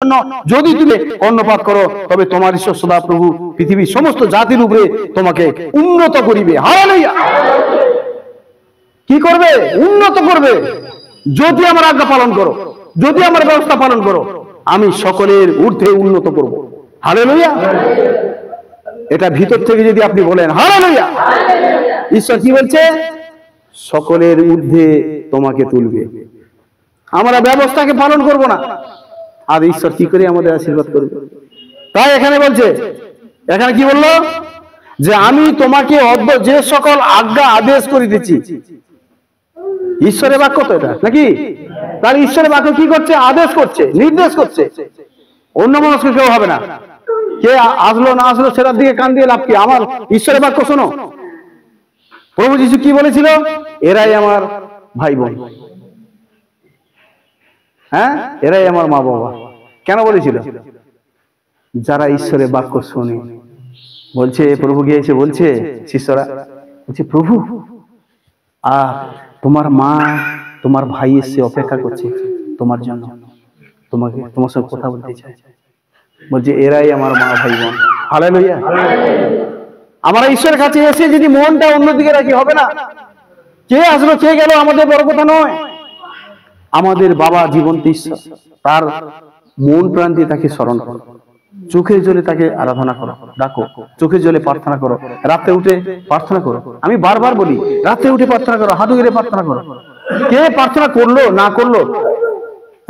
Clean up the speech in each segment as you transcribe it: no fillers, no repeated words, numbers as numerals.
জন্য যদি তুমি কর্ণপাত করো তবে তোমার ঈশ্বর সদাপ্রভু পৃথিবীর সমস্ত জাতির উপরে তোমাকে উন্নত করিবে। হালেলুয়া। কি করবে? উন্নত করবে। যদি আমার আজ্ঞা পালন করো, যদি আমার ব্যবস্থা পালন করো, আমি সকলের ঊর্ধ্বে উন্নত করব। হালেলুয়া। এটা ভিতর থেকে যদি আপনি বলেন হালেলুয়া, ঈশ্বর কি বলছে? সকলের ঊর্ধ্বে তোমাকে তুলবে। আমরা ব্যবস্থাকে পালন করব না, আর ঈশ্বর কি করে আমাদের আশীর্বাদ করবে? তাই এখানে বলছে, এখানে কি বললো? যে আমি তোমাকে যে সকল আজ্ঞা আদেশ করিতেছি। ঈশ্বরের বাক্য তো এটা নাকি? তার ঈশ্বরের বাক্য কি করছে? আদেশ করছে, নির্দেশ করছে। অন্য মানুষ কেউ হবে না। কে আসলো না আসলো সেটার দিকে কান দিয়ে লাভ কি? আমার ঈশ্বরের বাক্য শোনো। প্রভু যীশু কি বলেছিল? এরাই আমার ভাই বোন, হ্যাঁ, এরাই আমার মা বাবা। কেন বলেছিল? যারা ঈশ্বরের বাক্য শোনে। বলছে প্রভু গিয়ে এসে বলছে শিষ্যরা, বলছে প্রভু তোমার মা তোমার ভাই এসে অপেক্ষা করছে তোমার জন্য, তোমার সঙ্গে কথা বলতে চায়। বলছে এরাই আমার মা ভাই বোন। হালেলুয়া। আমরা ঈশ্বরের কাছে এসে যদি মনটা অন্যদিকে রাখি হবে না। কে আসলো কে গেল আমাদের বড় কথা নয়। আমাদের বাবা জীবন্ত ঈশ্বর, তার মন প্রাণ দিয়ে তাকে স্মরণ করো, চোখের জলে তাকে আরাধনা করো, ডাকো, চোখের জলে প্রার্থনা করো, রাতে উঠে প্রার্থনা করো। আমি বারবার বলি, রাতে উঠে প্রার্থনা করো, হাঁটু গেড়ে প্রার্থনা করো। কে প্রার্থনা করলো না করলো,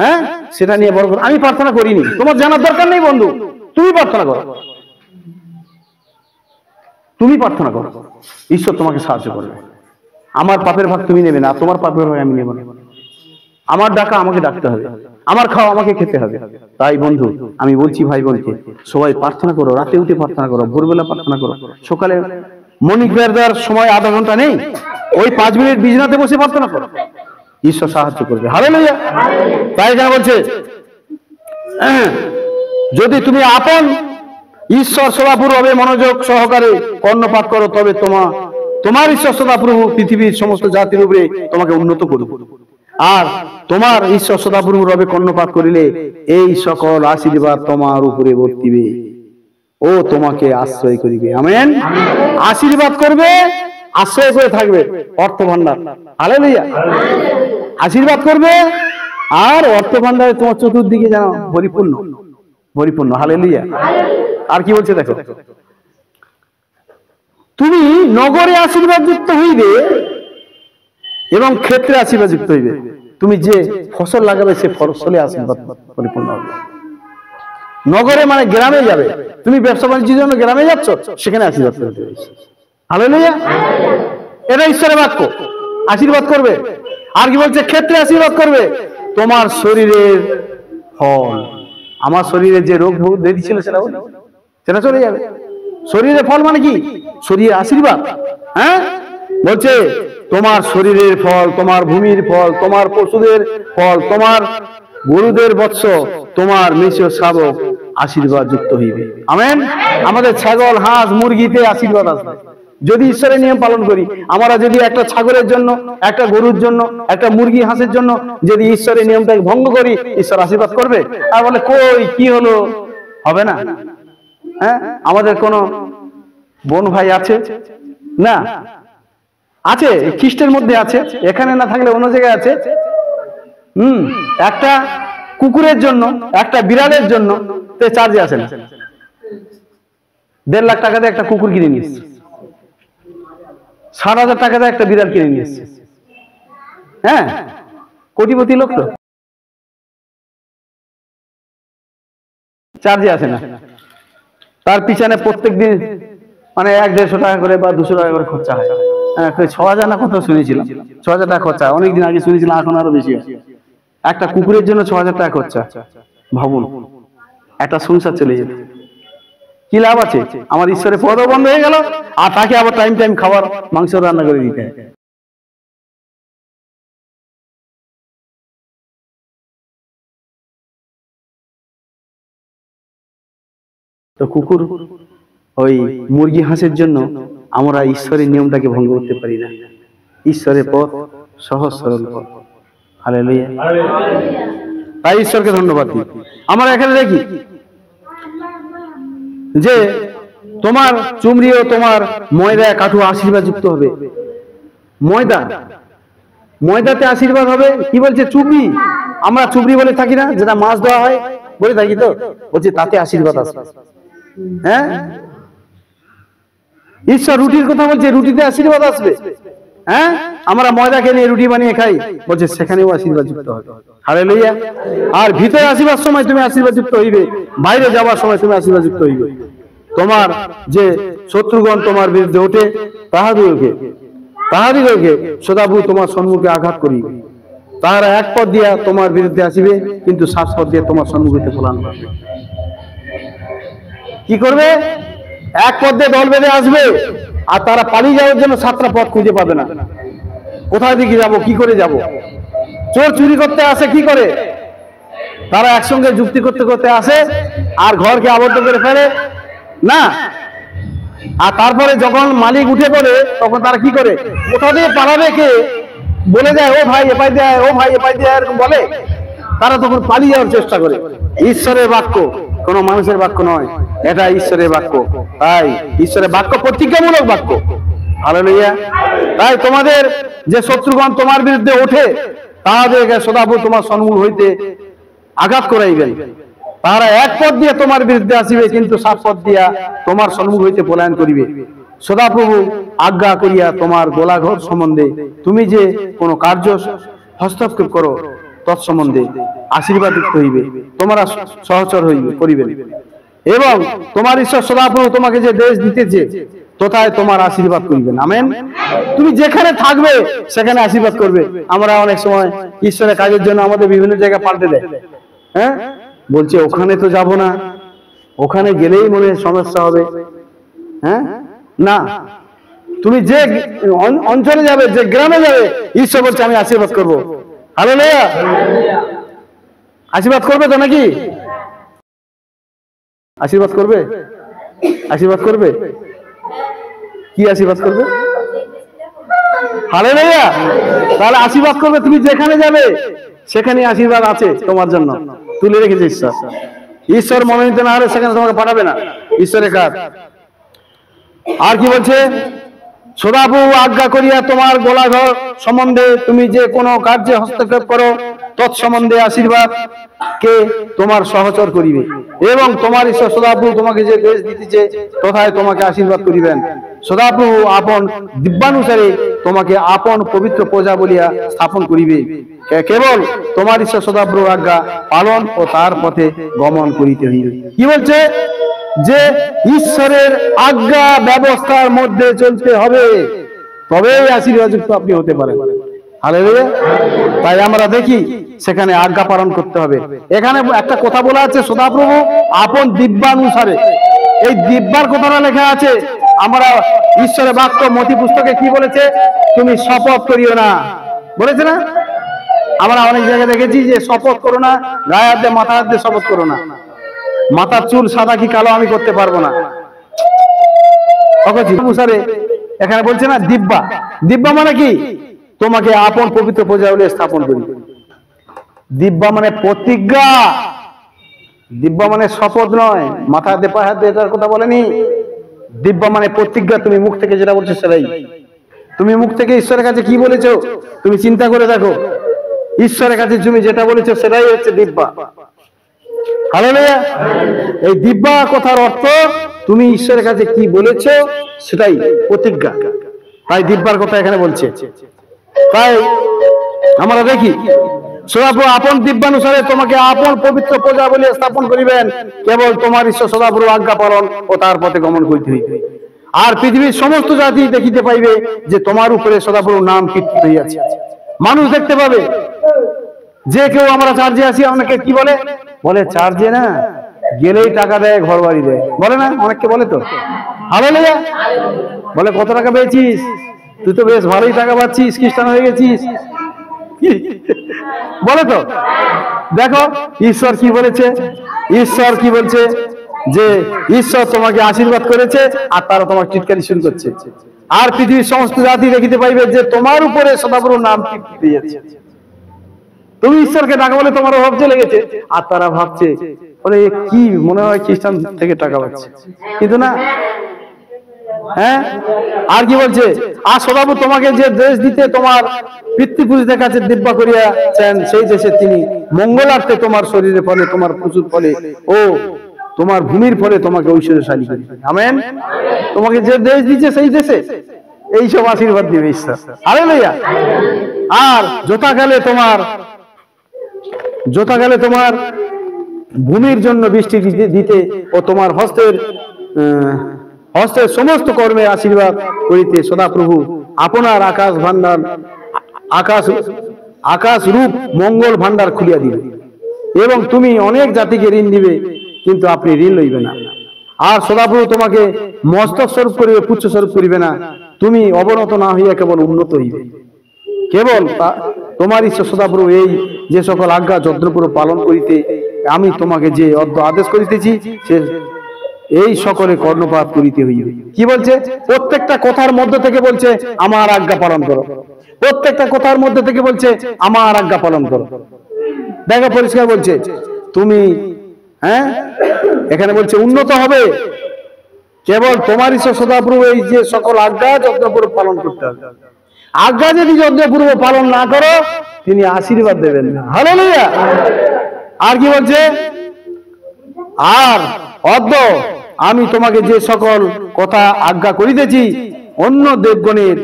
হ্যাঁ, সেটা নিয়ে বড় করো। আমি প্রার্থনা করিনি, তোমার জানার দরকার নেই বন্ধু। তুমি প্রার্থনা করো, তুমি প্রার্থনা করো, ঈশ্বর তোমাকে সাহায্য করবে। আমার পাপের ভাগ তুমি নেবে না, তোমার পাপের ভাগ আমি নেব না। আমার ডাকা আমাকে ডাকতে হবে, আমার খাওয়া আমাকে খেতে হবে। তাই বন্ধু আমি বলছি ভাই বোনকে, সবাই প্রার্থনা করো, রাতে উঠে প্রার্থনা করো, ভোরবেলা প্রার্থনা করো, সকালে মর্নিং প্রেয়ার দেওয়ার সময় আধা ঘন্টা নেই, ওই 5 মিনিট বিছানাতে বসে প্রার্থনা করো, ঈশ্বর সাহায্য করবে। হালেলুয়া। তাই যা বলছে, যদি তুমি আপন ঈশ্বর সদাপ্রভু মনোযোগ সহকারে কর্ণপাত করো তবে তোমার ঈশ্বর সদাপ্রভু পৃথিবীর সমস্ত জাতির উপরে তোমাকে উন্নত করবে। আর তোমার ঈশ্বর সদাপ্রভু রবে কর্ণপাত করিলে এই সকল আশীর্বাদ তোমার উপরে বর্তিবে, ও তোমাকে আশ্রয় করিবে। আমেন। আশীর্বাদ করবে, আশ্রয় করে থাকবে, অর্থ ভান্ডার। হালেলুয়া। আশীর্বাদ করবে আর অর্থ ভান্ডারে তোমার চতুর্দিকে যেন পরিপূর্ণ পরিপূর্ণ। হালেলুয়া। আর কি বলছে দেখো, তুমি নগরে আশীর্বাদ যুক্ত হইবে এবং ক্ষেত্রে আশীর্বাদ যুক্ত হইবে। তুমি যে ফসল লাগাবে সে ফসলে আশীর্বাদ পরিপূর্ণ হবে। নগরে মানে গ্রামে যাবে, তুমি ব্যবসা বাণিজ্যের জন্য গ্রামে যাচ্ছ, সেখানে আশীর্বাদ করবে। হালেলুয়া। এটা ঈশ্বরের বাক্য, আশীর্বাদ করবে। আর কি বলছে? ক্ষেত্রে আশীর্বাদ করবে। তোমার শরীরের ফল, আমার শরীরে যে রোগ ব্যাধি ছিল সেটা চলে যাবে। শরীরের ফল মানে কি? শরীরের আশীর্বাদ। হ্যাঁ, বলছে তোমার শরীরের ফল, তোমার ভূমির ফল, তোমার পশুদের ফল, তোমার গরুদের বৎস, তোমার মেষো শাবক আশীর্বাদ যুক্ত হইবে। আমেন। আমাদের ছাগল, হাঁস, মুরগিতে আশীর্বাদ আসবে যদি ঈশ্বরের নিয়ম পালন করি। আমরা যদি একটা ছাগলের জন্য, একটা গরুর জন্য, একটা মুরগি, হাঁসের জন্য যদি ঈশ্বরের নিয়মটাকে ভঙ্গ করি, ঈশ্বর আশীর্বাদ করবে? আর বলে কই কি হলো, হবে না। হ্যাঁ, আমাদের কোন বোন ভাই আছে না? আছে, খ্রিস্টের মধ্যে আছে, এখানে না থাকলে অন্য জায়গায় আছে। একটা কুকুরের জন্য, একটা বিড়ালের জন্য চার্জে আসে না, 1.5 লাখ টাকা দিয়ে একটা কুকুর কিনে নিয়ে এসছে, 60,000 টাকা দিয়ে একটা বিড়াল কিনে নিয়ে এসছে। হ্যাঁ, কোটিপতি লোক তো, চার্জে আসে না। তার পিছনে প্রত্যেক দিন মানে 100-150 টাকা করে বা 200 টাকা করে খরচা হয়। হ্যাঁ, 6,000 না কত শুনেছিলাম, 6,000 টাকা খরচা অনেকদিন আগে শুনেছিলাম, এখন আরো বেশি। একটা কুকুরের জন্য 6,000 টাকা খরচা। ভাবুন, একটা সংসার চলে যেত, কি লাভ আছে? আমার ঈশ্বরের পদও বন্ধ হয়ে গেল, আর তাকে আবার টাইম টাইম খাবার মাংস রান্না করে দিতে হয়। তো কুকুর, ওই মুরগি, হাঁসের জন্য আমরা ঈশ্বরের নিয়মটাকে ভঙ্গ করতে পারি না। ঈশ্বরের পথ সহজ সরল পথ। হালেলুয়া। তাই ঈশ্বরকে ধন্যবাদ দিই। আমরা এখানে দেখি যে তোমার চুমড়ি ও তোমার ময়দা কাঠু আশীর্বাদ যুক্ত হবে। ময়দাতে আশীর্বাদ হবে। কি বলছে? চুবড়ি। আমরা চুবড়ি বলে থাকি না, যেটা মাছ দেওয়া হয়, বলে থাকি তো, বলছে তাতে আশীর্বাদ আসবে। হ্যাঁ, ঈশ্বর রুটির কথা বলছে, রুটিতে আশীর্বাদ আসবে। হ্যাঁ, আমরা ময়দাকে নিয়ে রুটি বানিয়ে খাই, বলছে সেখানেও আশীর্বাদ যুক্ত হবে। হালেলুয়া। আর ভিতরে আসিবার সময় তুমি আশীর্বাদ যুক্ত হইবে, বাইরে যাওয়ার সময় তুমি আশীর্বাদ যুক্ত হইবে। তোমার যে শত্রুগণ তোমার বিরুদ্ধে ওঠে, তাহাদিগকে সদাপ্রভু তোমার সম্মুখে আঘাত করিবে। তাহারা এক পথ দিয়া তোমার বিরুদ্ধে আসিবে, কিন্তু 7 পথ দিয়ে তোমার সম্মুখে পলায়ন করবে। কি করবে? এক পথ দিয়ে দল বেঁধে আসবে, আর তারা পালিয়ে যাওয়ার জন্য 7টা পথ খুঁজে পাবে না। কোথায় দিকে যাব, কি করে যাব? চোর চুরি করতে আসে, কি করে? তারা একসঙ্গে যুক্তি করতে করতে আসে, আর ঘরকে আবদ্ধ করে ফেলে না। আর তারপরে যখন মালিক উঠে পড়ে, তখন তারা কি করে? কোথা দিয়ে পালাবে কে বলে দেয়, ও ভাই এপাই দেয়, ও ভাই এপাই দেয়, এরকম বলে। তারা তখন পালিয়ে যাওয়ার চেষ্টা করে। ঈশ্বরের বাক্য কোনো মানুষের বাক্য নয়, এটা ঈশ্বরের বাক্য। তাই ঈশ্বরের বাক্য প্রতিজ্ঞামূলক বাক্য। হালেলুয়া। তাই তোমাদের যে শত্রুগণ তোমার বিরুদ্ধে ওঠে, তাহাদেরকে সদাপ্রভু তোমার সম্মুখ হইতে আঘাত করাইবেন। তাহারা এক পথ দিয়ে তোমার বিরুদ্ধে আসিবে, কিন্তু 7 পথ দিয়া তোমার সম্মুখ হইতে পলায়ন করিবে। সদাপ্রভু আজ্ঞা করিয়া তোমার গোলাঘর সম্বন্ধে তুমি যে কোনো কার্য হস্তক্ষেপ করো, তৎসম্বন্ধে আশীর্বাদিত হইবে, তোমরা সহচর হইবে করিবেন। এবং তোমার ঈশ্বর সদাপ্রভু তোমাকে যে দেশ দিতেছে, তথায় তোমার আশীর্বাদ করিবেন। আমেন। তুমি যেখানে থাকবে সেখানে আশীর্বাদ করবে। আমরা অনেক সময় ঈশ্বরের কাজের জন্য আমাদের বিভিন্ন জায়গায় পাল্টে দেয়। হ্যাঁ, বলছে ওখানে তো যাব না, ওখানে গেলেই মনে হয় সমস্যা হবে। হ্যাঁ, না, তুমি যে অঞ্চলে যাবে, যে গ্রামে যাবে, ঈশ্বর বলছে আমি আশীর্বাদ করবো। হালেলুয়া। আশীর্বাদ করবে তো নাকি? আশীর্বাদ করবে, আশীর্বাদ করবে। কি আশীর্বাদ করবে? হালেলুয়া। তাহলে আশীর্বাদ করবে। তুমি যেখানে যাবে সেখানে আশীর্বাদ আছে তোমার জন্য, তুলে রেখেছে ঈশ্বর। ঈশ্বর মনোনীত না হলে সেখানে তোমাকে পাঠাবে না, ঈশ্বরের কাজ। আর কি বলছে? সদাপ্রভু আজ্ঞা করিয়া তোমার গোলাঘর সম্বন্ধে তুমি যে কোনো কার্যে হস্তক্ষেপ করো, তৎসম্বন্ধে আশীর্বাদ কে তোমার সহচর করিবে। এবং তোমার ঈশ্বর সদাপ্রভু তোমাকে যে দেশ দিতেছে, তথায় তোমাকে আশীর্বাদ করিবেন। সদাপ্রভু আপন দিব্যানুসারে তোমাকে আপন পবিত্র প্রজা বলিয়া স্থাপন করিবে। কেবল তোমার ঈশ্বর সদাপ্রভু আজ্ঞা পালন ও তার পথে গমন করিতে হইবে। কি বলছে? যে ঈশ্বরের আজ্ঞা ব্যবস্থার মধ্যে চলতে হবে, তবেই আশীর্বাদযুক্ত আপনি হতে পারেন। হালেলুয়া। তাই আমরা দেখি সেখানে আজ্ঞা পালন করতে হবে। এখানে একটা কথা বলা আছে, সদাপ্রভু আপন দিব্যানুসারে। এই দিব্যার কথাটা লেখা আছে। আমরা ঈশ্বরের বাক্য মতি পুস্তকে কি বলেছে? তুমি শপথ করিও না, বলেছে না? আমরা অনেক জায়গায় দেখেছি যে শপথ করো না, গায়ে হাত দিয়ে মাথা হাত দিয়ে শপথ করো না। মাথার চুল সাদা কি কালো আমি করতে পারবো না। এখানে বলছে না দিব্যা। দিব্যা মানে কি? তোমাকে আপন পবিত্র প্রজা বলে স্থাপন করি। দিব্যা মানে প্রতিজ্ঞা। দিব্যা মানে শপথ নয়, মাথা হাতে পায়ে হাত দিয়ে এটার কথা বলেনি। দিব্যা মানে প্রতিজ্ঞা। তুমি মুখ থেকে যেটা বলছো সেটাই। তুমি মুখ থেকে ঈশ্বরের কাছে কি বলেছো তুমি চিন্তা করে দেখো। ঈশ্বরের কাছে তুমি যেটা বলেছো সেটাই হচ্ছে দিব্যা। হালেলুয়া। এই দিব্যা কথার অর্থ তুমি ঈশ্বরের কাছে কি বলেছো সেটাই প্রতিজ্ঞা। তাই দিব্যার কথা এখানে বলছে। তাই আমরা দেখি সদাপ্রভু আপন দিব্যানুসারে তোমাকে আপন পবিত্র প্রজা বলিয়া স্থাপন করিবেন। কেবল তোমার ঈশ্বর সদাপ্রভু আজ্ঞা পালন ও তার পথে গমন করিতে হইবে। আর পৃথিবীর সমস্ত জাতি দেখিতে পাইবে যে তোমার উপরে সদাপ্রভুর নাম কীর্তিত হইয়াছে। মানুষ দেখতে পাবে। যে কেউ আমরা চার্জে আসি, আমাকে কি বলে? বলে চার্জে না গেলেই টাকা দেয়, ঘর বাড়ি দেয়, বলে না? অনেককে বলে তো। হালেলুয়া। বলে কত টাকা পেয়েছিস? তুই তো বেশ ভালোই টাকা পাচ্ছিস, খ্রিস্টান হয়ে গেছিস, বলে তো। দেখো ঈশ্বর কি বলেছে? ঈশ্বর কি বলছে? যে ঈশ্বর তোমাকে আশীর্বাদ করেছে, আর তারা তোমাকে চিৎকারি শুরু করছে। আর পৃথিবীর সমস্ত জাতি দেখিতে পাইবে যে তোমার উপরে সদাপ্রভুর নাম কীর্তিত হইয়াছে। তুমি ঈশ্বরকে টাকা বলে তোমার অভাব চলে গেছে, আর তারা ভাবছে ওরে কি মনে হয় খ্রিস্টান থেকে টাকা পাচ্ছে, কিন্তু না। হ্যাঁ, আর কি বলছে, আর সদাপ্রভু তোমাকে যে দেশ দিতে তোমার পিতৃপুরুষদের কাছে দিব্যা করিয়াছেন, সেই দেশে তিনি মঙ্গলার্থে তোমার শরীরের ফলে, তোমার প্রচুর ফলে ও তোমার ভূমির ফলে তোমাকে ঐশ্বর্যশালী করেছে। আমেন। তোমাকে যে দেশ দিচ্ছে সেই দেশে এইসব আশীর্বাদ দিবে ঈশ্বর। হালেলুয়া। আর যথাকালে তোমার ভূমির জন্য বৃষ্টি দিতে ও তোমার হস্তের সমস্ত কর্মে আশীর্বাদ করিতে সদাপ্রভু আপনার আকাশ রূপ মঙ্গল ভান্ডার খুলিয়া দিবে, এবং তুমি অনেক জাতিকে ঋণ দিবে, কিন্তু আপনি ঋণ লইবে না। আর সদাপ্রভু তোমাকে মস্তক স্বরূপ করিবে, পুচ্ছ স্বরূপ করিবে না। তুমি অবনত না হইয়া কেবল উন্নত হইবে। কেবল তোমার ঈশ্বর সদাপ্রভু এই যে সকল আজ্ঞা যত্নপূর্বক পালন করিতে আমি তোমাকে যে আদেশ করিতেছি, সে এই সকলে কর্ণপাত করিতে হইবে। কি বলছে? প্রত্যেকটা কথার মধ্যে থেকে বলছে আমার আজ্ঞা পালন করো। প্রত্যেকটা কথার মধ্যে থেকে বলছে আমার আজ্ঞা পালন করো। দেখো পরিষ্কার বলছে তুমি, হ্যাঁ, এখানে বলছে উন্নত হবে। কেবল তোমার ঈশ্বর সদাপ্রভু এই যে সকল আজ্ঞা যত্নপূর্বক পালন করতে হবে। আজ্ঞা যদি যত্নপূর্বক পালন না করো, তিনি আশীর্বাদ দেবেন না। হালেলুয়া। আর কি বলছে? আর আমি তোমাকে যে সকল কথা আজ্ঞা করিতেছি, অন্য দেবগণের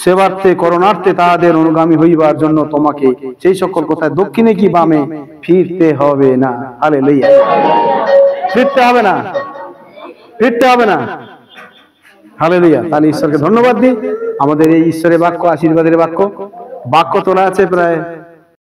সেবার্থে করণার্থে তাহাদের অনুগামী হইবার জন্য তোমাকে সেই সকল কথায় দক্ষিণে কি বামে ফিরতে হবে না। হালেলুয়া। ফিরতে হবে না, ফিরতে হবে না। হালেলুয়া। তাহলে ঈশ্বরকে ধন্যবাদ দিই। আমাদের এই ঈশ্বরের বাক্য, আশীর্বাদের বাক্য তোলা আছে প্রায়